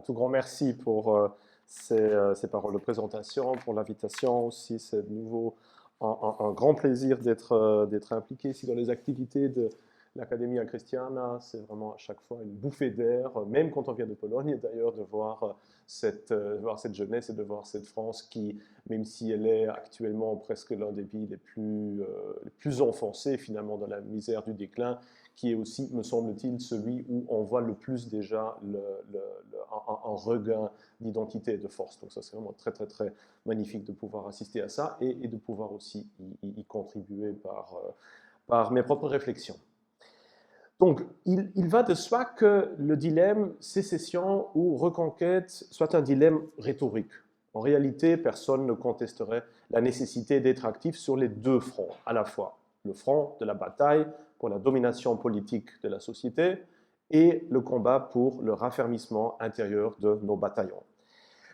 tout grand merci pour ces paroles de présentation, pour l'invitation aussi. C'est de nouveau un grand plaisir d'être impliqué ici dans les activités de l'Academia Christiana. C'est vraiment à chaque fois une bouffée d'air, même quand on vient de Pologne d'ailleurs, de voir cette jeunesse et de voir cette France qui, même si elle est actuellement presque l'un des pays les plus enfoncés finalement dans la misère du déclin, qui est aussi, me semble-t-il, celui où on voit le plus déjà un regain d'identité et de force. Donc ça, c'est vraiment très, très, très magnifique de pouvoir assister à ça et de pouvoir aussi y contribuer par mes propres réflexions. Donc, il va de soi que le dilemme sécession ou reconquête soit un dilemme rhétorique. En réalité, personne ne contesterait la nécessité d'être actif sur les deux fronts, à la fois le front de la bataille pour la domination politique de la société et le combat pour le raffermissement intérieur de nos bataillons.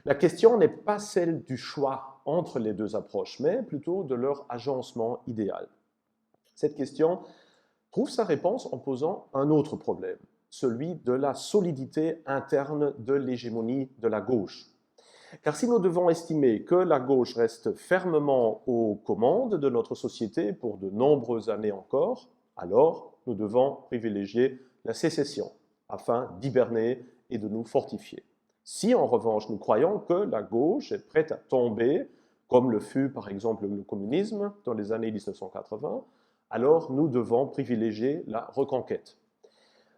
La question n'est pas celle du choix entre les deux approches, mais plutôt de leur agencement idéal. Cette question trouve sa réponse en posant un autre problème, celui de la solidité interne de l'hégémonie de la gauche. Car si nous devons estimer que la gauche reste fermement aux commandes de notre société pour de nombreuses années encore, alors nous devons privilégier la sécession afin d'hiberner et de nous fortifier. Si en revanche nous croyons que la gauche est prête à tomber, comme le fut par exemple le communisme dans les années 1980, alors nous devons privilégier la reconquête.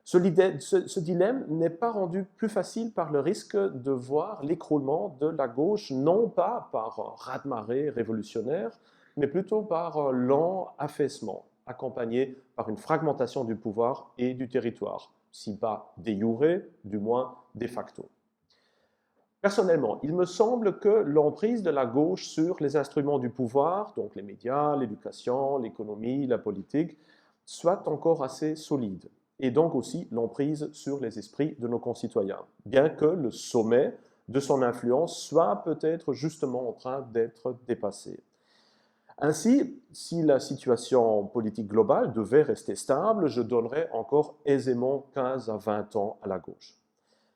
Ce dilemme n'est pas rendu plus facile par le risque de voir l'écroulement de la gauche, non pas par un raz-de-marée révolutionnaire, mais plutôt par un lent affaissement, accompagné par une fragmentation du pouvoir et du territoire, si pas de jure, du moins de facto. Personnellement, il me semble que l'emprise de la gauche sur les instruments du pouvoir, donc les médias, l'éducation, l'économie, la politique, soit encore assez solide, et donc aussi l'emprise sur les esprits de nos concitoyens, bien que le sommet de son influence soit peut-être justement en train d'être dépassé. Ainsi, si la situation politique globale devait rester stable, je donnerais encore aisément 15 à 20 ans à la gauche.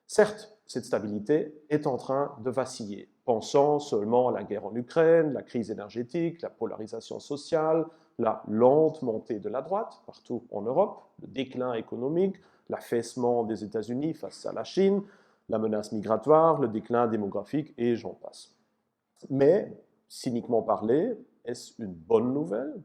Certes, cette stabilité est en train de vaciller. Pensons seulement à la guerre en Ukraine, la crise énergétique, la polarisation sociale, la lente montée de la droite partout en Europe, le déclin économique, l'affaissement des États-Unis face à la Chine, la menace migratoire, le déclin démographique et j'en passe. Mais, cyniquement parlé, est-ce une bonne nouvelle?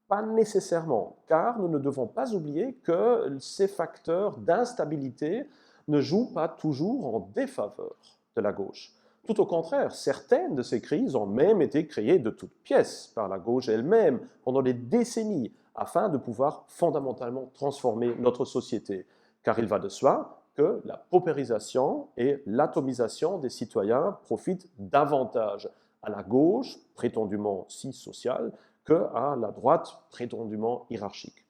Pas nécessairement, car nous ne devons pas oublier que ces facteurs d'instabilité ne jouent pas toujours en défaveur de la gauche. Tout au contraire, certaines de ces crises ont même été créées de toutes pièces par la gauche elle-même pendant des décennies afin de pouvoir fondamentalement transformer notre société. Car il va de soi que la paupérisation et l'atomisation des citoyens profitent davantage à la gauche, prétendument si sociale, qu'à la droite, prétendument hiérarchique.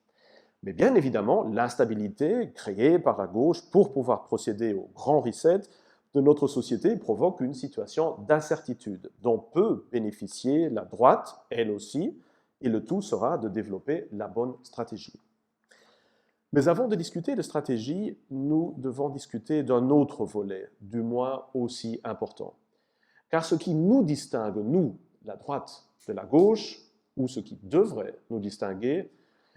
Mais bien évidemment, l'instabilité créée par la gauche pour pouvoir procéder au grand reset de notre société provoque une situation d'incertitude dont peut bénéficier la droite, elle aussi, et le tout sera de développer la bonne stratégie. Mais avant de discuter de stratégie, nous devons discuter d'un autre volet, du moins aussi important. Car ce qui nous distingue, nous, la droite, de la gauche, ou ce qui devrait nous distinguer,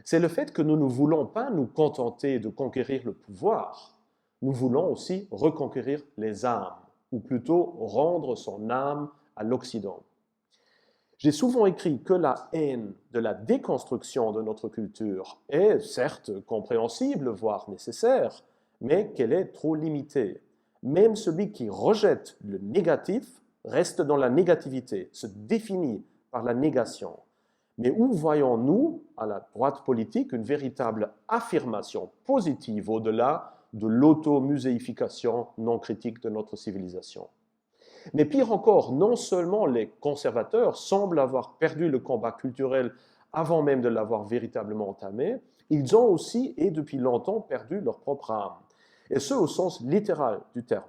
c'est le fait que nous ne voulons pas nous contenter de conquérir le pouvoir, nous voulons aussi reconquérir les âmes, ou plutôt rendre son âme à l'Occident. J'ai souvent écrit que la haine de la déconstruction de notre culture est certes compréhensible, voire nécessaire, mais qu'elle est trop limitée. Même celui qui rejette le négatif reste dans la négativité, se définit par la négation. Mais où voyons-nous, à la droite politique, une véritable affirmation positive au-delà de l'auto-muséification non critique de notre civilisation? Mais pire encore, non seulement les conservateurs semblent avoir perdu le combat culturel avant même de l'avoir véritablement entamé, ils ont aussi, et depuis longtemps, perdu leur propre âme. Et ce, au sens littéral du terme,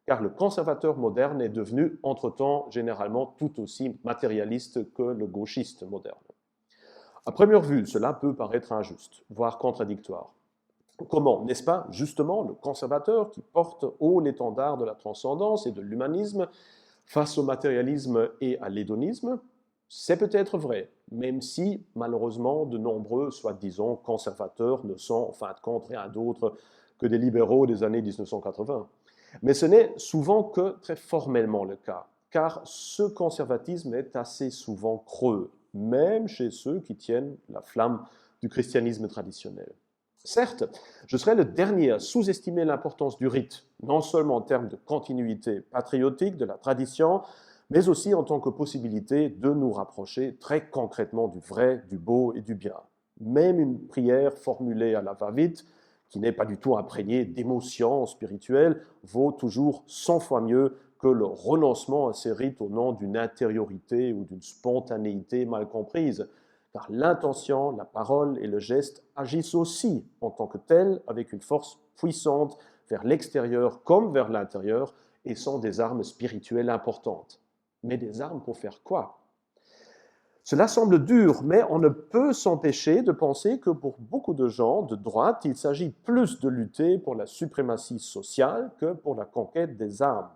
car le conservateur moderne est devenu, entre-temps, généralement tout aussi matérialiste que le gauchiste moderne. À première vue, cela peut paraître injuste, voire contradictoire. Comment, n'est-ce pas, justement, le conservateur qui porte haut l'étendard de la transcendance et de l'humanisme face au matérialisme et à l'hédonisme? C'est peut-être vrai, même si, malheureusement, de nombreux, soi-disant, conservateurs ne sont, en fin de compte, rien d'autre que des libéraux des années 1980. Mais ce n'est souvent que très formellement le cas, car ce conservatisme est assez souvent creux, même chez ceux qui tiennent la flamme du christianisme traditionnel. Certes, je serais le dernier à sous-estimer l'importance du rite, non seulement en termes de continuité patriotique de la tradition, mais aussi en tant que possibilité de nous rapprocher très concrètement du vrai, du beau et du bien. Même une prière formulée à la va-vite, qui n'est pas du tout imprégnée d'émotions spirituelles, vaut toujours 100 fois mieux que le renoncement à ces rites au nom d'une intériorité ou d'une spontanéité mal comprise. Car l'intention, la parole et le geste agissent aussi en tant que tels avec une force puissante vers l'extérieur comme vers l'intérieur et sont des armes spirituelles importantes. Mais des armes pour faire quoi? Cela semble dur, mais on ne peut s'empêcher de penser que pour beaucoup de gens de droite, il s'agit plus de lutter pour la suprématie sociale que pour la conquête des armes.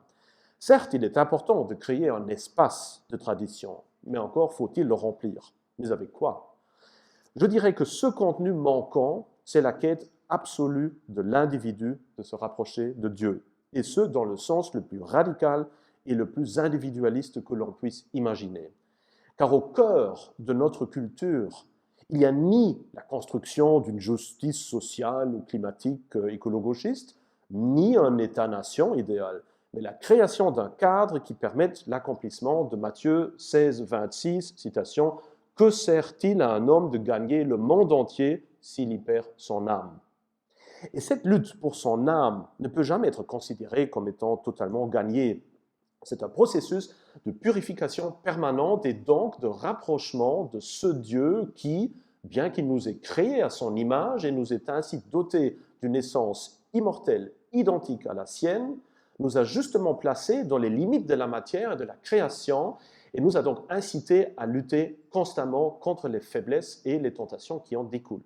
Certes, il est important de créer un espace de tradition, mais encore faut-il le remplir. Mais avec quoi? Je dirais que ce contenu manquant, c'est la quête absolue de l'individu de se rapprocher de Dieu, et ce, dans le sens le plus radical et le plus individualiste que l'on puisse imaginer. Car au cœur de notre culture, il n'y a ni la construction d'une justice sociale ou climatique écolo-gauchiste, ni un État-nation idéal, mais la création d'un cadre qui permette l'accomplissement de Matthieu 16, 26, citation, « Que sert-il à un homme de gagner le monde entier s'il y perd son âme ?» Et cette lutte pour son âme ne peut jamais être considérée comme étant totalement gagnée. C'est un processus de purification permanente et donc de rapprochement de ce Dieu qui, bien qu'il nous ait créés à son image et nous ait ainsi dotés d'une essence immortelle identique à la sienne, nous a justement placés dans les limites de la matière et de la création et nous a donc incités à lutter constamment contre les faiblesses et les tentations qui en découlent.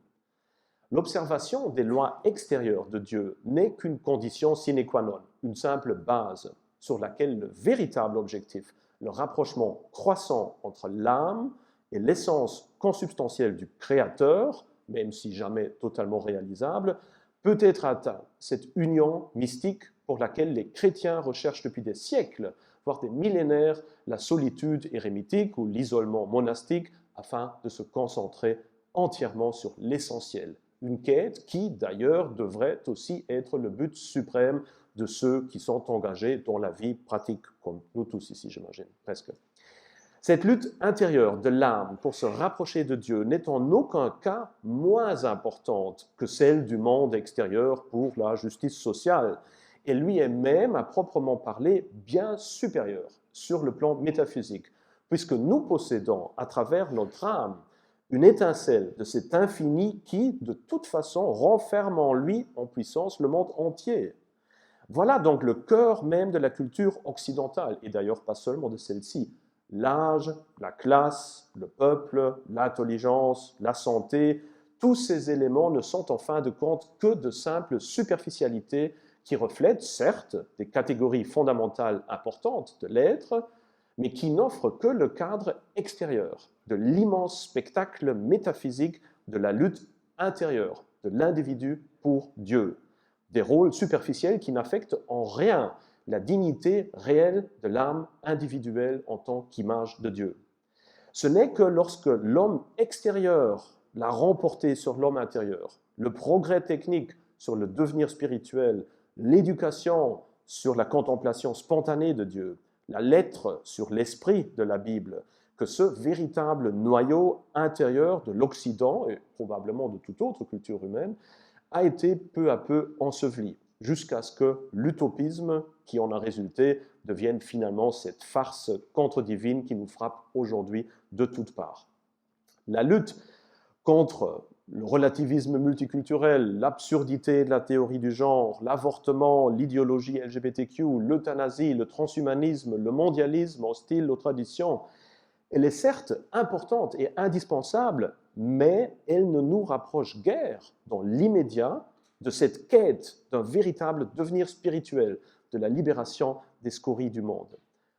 L'observation des lois extérieures de Dieu n'est qu'une condition sine qua non, une simple base sur laquelle le véritable objectif, le rapprochement croissant entre l'âme et l'essence consubstantielle du Créateur, même si jamais totalement réalisable, peut être atteint. Cette union mystique pour laquelle les chrétiens recherchent depuis des siècles, voire des millénaires, la solitude érémitique ou l'isolement monastique afin de se concentrer entièrement sur l'essentiel. Une quête qui, d'ailleurs, devrait aussi être le but suprême de ceux qui sont engagés dans la vie pratique, comme nous tous ici, j'imagine, presque. Cette lutte intérieure de l'âme pour se rapprocher de Dieu n'est en aucun cas moins importante que celle du monde extérieur pour la justice sociale. Elle lui est même, à proprement parler, bien supérieure sur le plan métaphysique, puisque nous possédons, à travers notre âme, une étincelle de cet infini qui, de toute façon, renferme en lui en puissance le monde entier. Voilà donc le cœur même de la culture occidentale, et d'ailleurs pas seulement de celle-ci. L'âge, la classe, le peuple, l'intelligence, la santé, tous ces éléments ne sont en fin de compte que de simples superficialités qui reflètent, certes, des catégories fondamentales importantes de l'être, mais qui n'offrent que le cadre extérieur de l'immense spectacle métaphysique de la lutte intérieure de l'individu pour Dieu. Des rôles superficiels qui n'affectent en rien la dignité réelle de l'âme individuelle en tant qu'image de Dieu. Ce n'est que lorsque l'homme extérieur l'a remporté sur l'homme intérieur, le progrès technique sur le devenir spirituel, l'éducation sur la contemplation spontanée de Dieu, la lettre sur l'esprit de la Bible, que ce véritable noyau intérieur de l'Occident, et probablement de toute autre culture humaine, a été peu à peu enseveli, jusqu'à ce que l'utopisme qui en a résulté devienne finalement cette farce contre-divine qui nous frappe aujourd'hui de toutes parts. La lutte contre le relativisme multiculturel, l'absurdité de la théorie du genre, l'avortement, l'idéologie LGBTQ, l'euthanasie, le transhumanisme, le mondialisme hostile aux traditions, elle est certes importante et indispensable, mais elle ne nous rapproche guère dans l'immédiat de cette quête d'un véritable devenir spirituel, de la libération des scories du monde.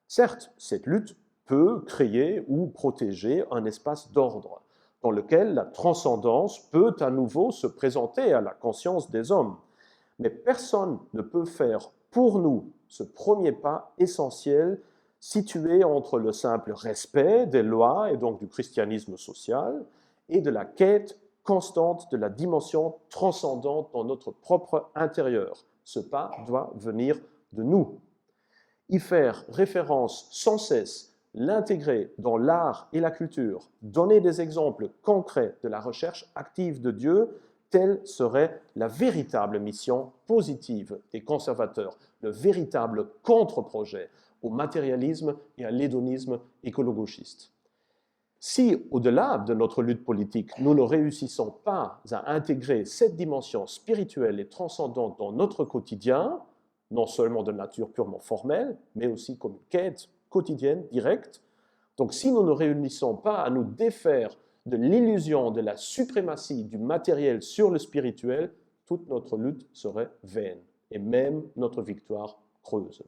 Certes, cette lutte peut créer ou protéger un espace d'ordre dans lequel la transcendance peut à nouveau se présenter à la conscience des hommes. Mais personne ne peut faire pour nous ce premier pas essentiel situé entre le simple respect des lois et donc du christianisme social et de la quête constante de la dimension transcendante dans notre propre intérieur. Ce pas doit venir de nous. Y faire référence sans cesse, l'intégrer dans l'art et la culture, donner des exemples concrets de la recherche active de Dieu, telle serait la véritable mission positive des conservateurs, le véritable contre-projet au matérialisme et à l'hédonisme écolo-gauchiste. Si, au-delà de notre lutte politique, nous ne réussissons pas à intégrer cette dimension spirituelle et transcendante dans notre quotidien, non seulement de nature purement formelle, mais aussi comme une quête quotidienne, directe, donc si nous ne réunissons pas à nous défaire de l'illusion de la suprématie du matériel sur le spirituel, toute notre lutte serait vaine, et même notre victoire creuse.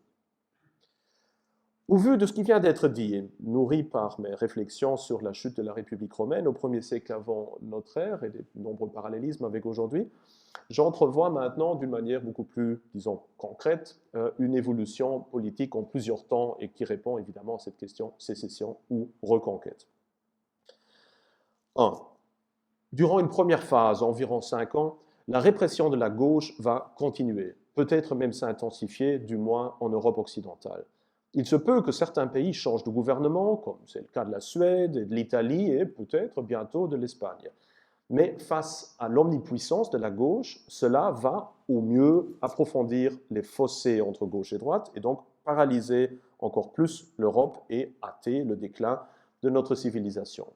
Au vu de ce qui vient d'être dit, nourri par mes réflexions sur la chute de la République romaine au 1er siècle avant notre ère et des nombreux parallélismes avec aujourd'hui, j'entrevois maintenant d'une manière beaucoup plus, disons, concrète, une évolution politique en plusieurs temps et qui répond évidemment à cette question sécession ou reconquête. 1. Durant une première phase, environ 5 ans, la répression de la gauche va continuer, peut-être même s'intensifier, du moins en Europe occidentale. Il se peut que certains pays changent de gouvernement, comme c'est le cas de la Suède et de l'Italie et peut-être bientôt de l'Espagne. Mais face à l'omnipuissance de la gauche, cela va au mieux approfondir les fossés entre gauche et droite et donc paralyser encore plus l'Europe et hâter le déclin de notre civilisation.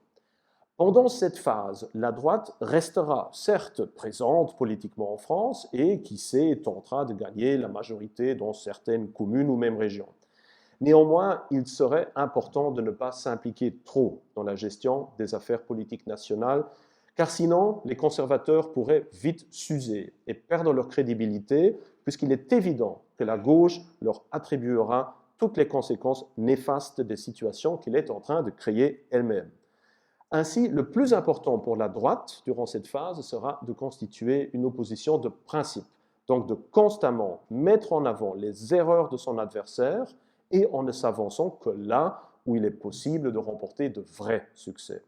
Pendant cette phase, la droite restera certes présente politiquement en France et, qui sait, tentera de gagner la majorité dans certaines communes ou même régions. Néanmoins, il serait important de ne pas s'impliquer trop dans la gestion des affaires politiques nationales, car sinon, les conservateurs pourraient vite s'user et perdre leur crédibilité, puisqu'il est évident que la gauche leur attribuera toutes les conséquences néfastes des situations qu'elle est en train de créer elle-même. Ainsi, le plus important pour la droite durant cette phase sera de constituer une opposition de principe, donc de constamment mettre en avant les erreurs de son adversaire et en ne s'avançant que là où il est possible de remporter de vrais succès.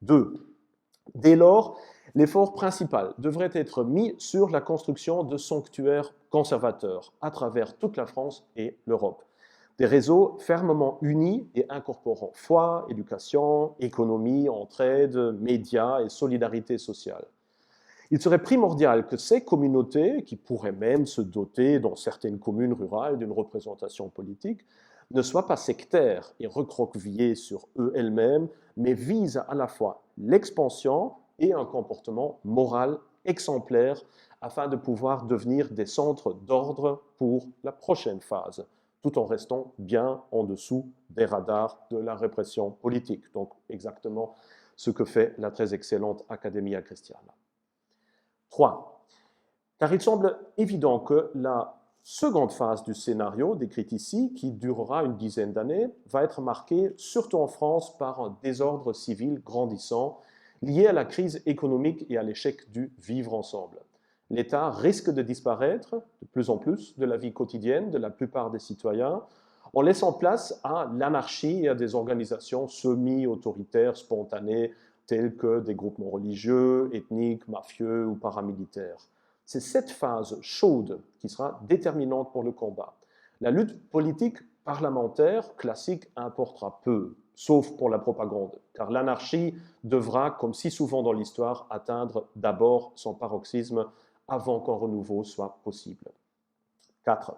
2. Dès lors, l'effort principal devrait être mis sur la construction de sanctuaires conservateurs à travers toute la France et l'Europe. Des réseaux fermement unis et incorporant foi, éducation, économie, entraide, médias et solidarité sociale. Il serait primordial que ces communautés, qui pourraient même se doter dans certaines communes rurales d'une représentation politique, ne soient pas sectaires et recroquevillées sur eux-mêmes, mais visent à la fois l'expansion et un comportement moral exemplaire afin de pouvoir devenir des centres d'ordre pour la prochaine phase, tout en restant bien en dessous des radars de la répression politique. Donc exactement ce que fait la très excellente Academia Christiana. 3. Car il semble évident que la seconde phase du scénario décrit ici, qui durera une dizaine d'années, va être marquée, surtout en France, par un désordre civil grandissant lié à la crise économique et à l'échec du vivre ensemble. L'État risque de disparaître de plus en plus de la vie quotidienne de la plupart des citoyens, en laissant place à l'anarchie et à des organisations semi-autoritaires spontanées, tels que des groupements religieux, ethniques, mafieux ou paramilitaires. C'est cette phase chaude qui sera déterminante pour le combat. La lutte politique parlementaire classique importera peu, sauf pour la propagande, car l'anarchie devra, comme si souvent dans l'histoire, atteindre d'abord son paroxysme avant qu'un renouveau soit possible. 4.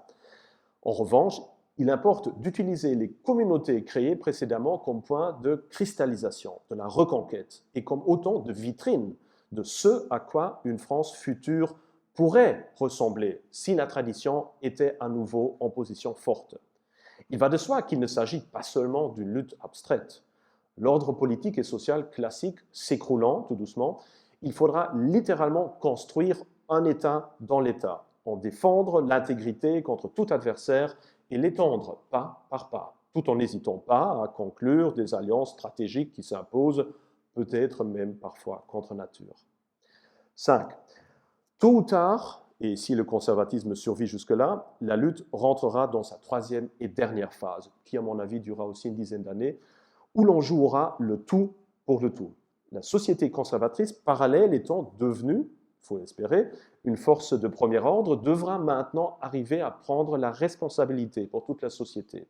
En revanche, il importe d'utiliser les communautés créées précédemment comme point de cristallisation, de la reconquête, et comme autant de vitrines de ce à quoi une France future pourrait ressembler si la tradition était à nouveau en position forte. Il va de soi qu'il ne s'agit pas seulement d'une lutte abstraite. L'ordre politique et social classique s'écroulant tout doucement, il faudra littéralement construire un État dans l'État, en défendre l'intégrité contre tout adversaire et l'étendre pas par pas, tout en n'hésitant pas à conclure des alliances stratégiques qui s'imposent, peut-être même parfois contre nature. 5. Tôt ou tard, et si le conservatisme survit jusque-là, la lutte rentrera dans sa troisième et dernière phase, qui à mon avis durera aussi une dizaine d'années, où l'on jouera le tout pour le tout. La société conservatrice, parallèle étant devenue, il faut l'espérer, une force de premier ordre, devra maintenant arriver à prendre la responsabilité pour toute la société.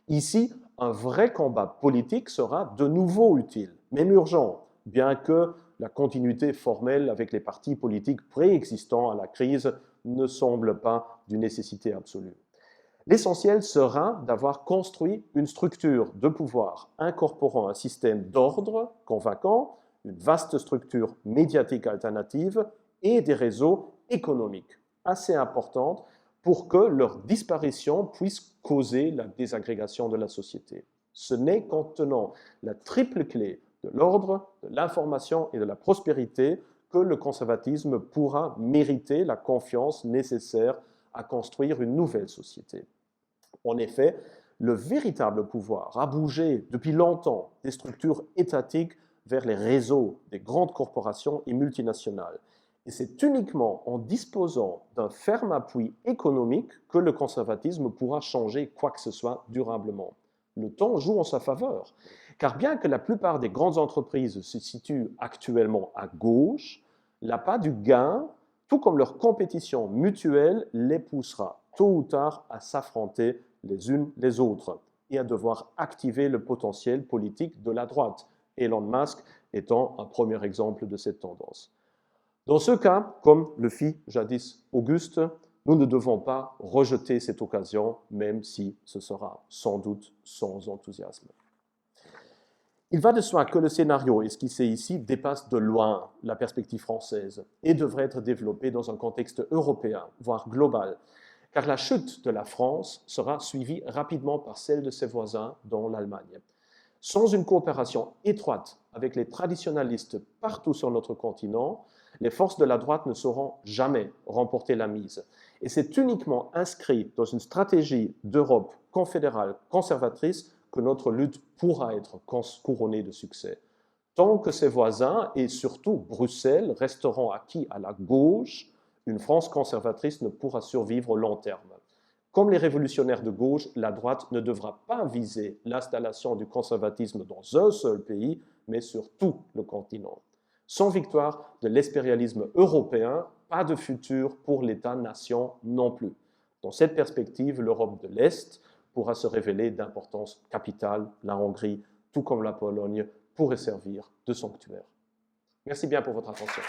Ici, un vrai combat politique sera de nouveau utile, même urgent, bien que la continuité formelle avec les partis politiques préexistants à la crise ne semble pas d'une nécessité absolue. L'essentiel sera d'avoir construit une structure de pouvoir incorporant un système d'ordre convaincant, une vaste structure médiatique alternative et des réseaux économiques assez importantes pour que leur disparition puisse causer la désagrégation de la société. Ce n'est qu'en tenant la triple clé de l'ordre, de l'information et de la prospérité que le conservatisme pourra mériter la confiance nécessaire à construire une nouvelle société. En effet, le véritable pouvoir a bougé depuis longtemps des structures étatiques vers les réseaux des grandes corporations et multinationales. Et c'est uniquement en disposant d'un ferme appui économique que le conservatisme pourra changer quoi que ce soit durablement. Le temps joue en sa faveur, car bien que la plupart des grandes entreprises se situent actuellement à gauche, l'appât du gain, tout comme leur compétition mutuelle, les poussera tôt ou tard à s'affronter les unes les autres et à devoir activer le potentiel politique de la droite, Elon Musk étant un premier exemple de cette tendance. Dans ce cas, comme le fit jadis Auguste, nous ne devons pas rejeter cette occasion, même si ce sera sans doute sans enthousiasme. Il va de soi que le scénario esquissé ici dépasse de loin la perspective française et devrait être développé dans un contexte européen, voire global, car la chute de la France sera suivie rapidement par celle de ses voisins, dont l'Allemagne. Sans une coopération étroite avec les traditionalistes partout sur notre continent, les forces de la droite ne sauront jamais remporter la mise. Et c'est uniquement inscrit dans une stratégie d'Europe confédérale conservatrice que notre lutte pourra être couronnée de succès. Tant que ses voisins, et surtout Bruxelles, resteront acquis à la gauche, une France conservatrice ne pourra survivre au long terme. Comme les révolutionnaires de gauche, la droite ne devra pas viser l'installation du conservatisme dans un seul pays, mais sur tout le continent. Sans victoire de l'impérialisme européen, pas de futur pour l'État-nation non plus. Dans cette perspective, l'Europe de l'Est pourra se révéler d'importance capitale. La Hongrie, tout comme la Pologne, pourrait servir de sanctuaire. Merci bien pour votre attention.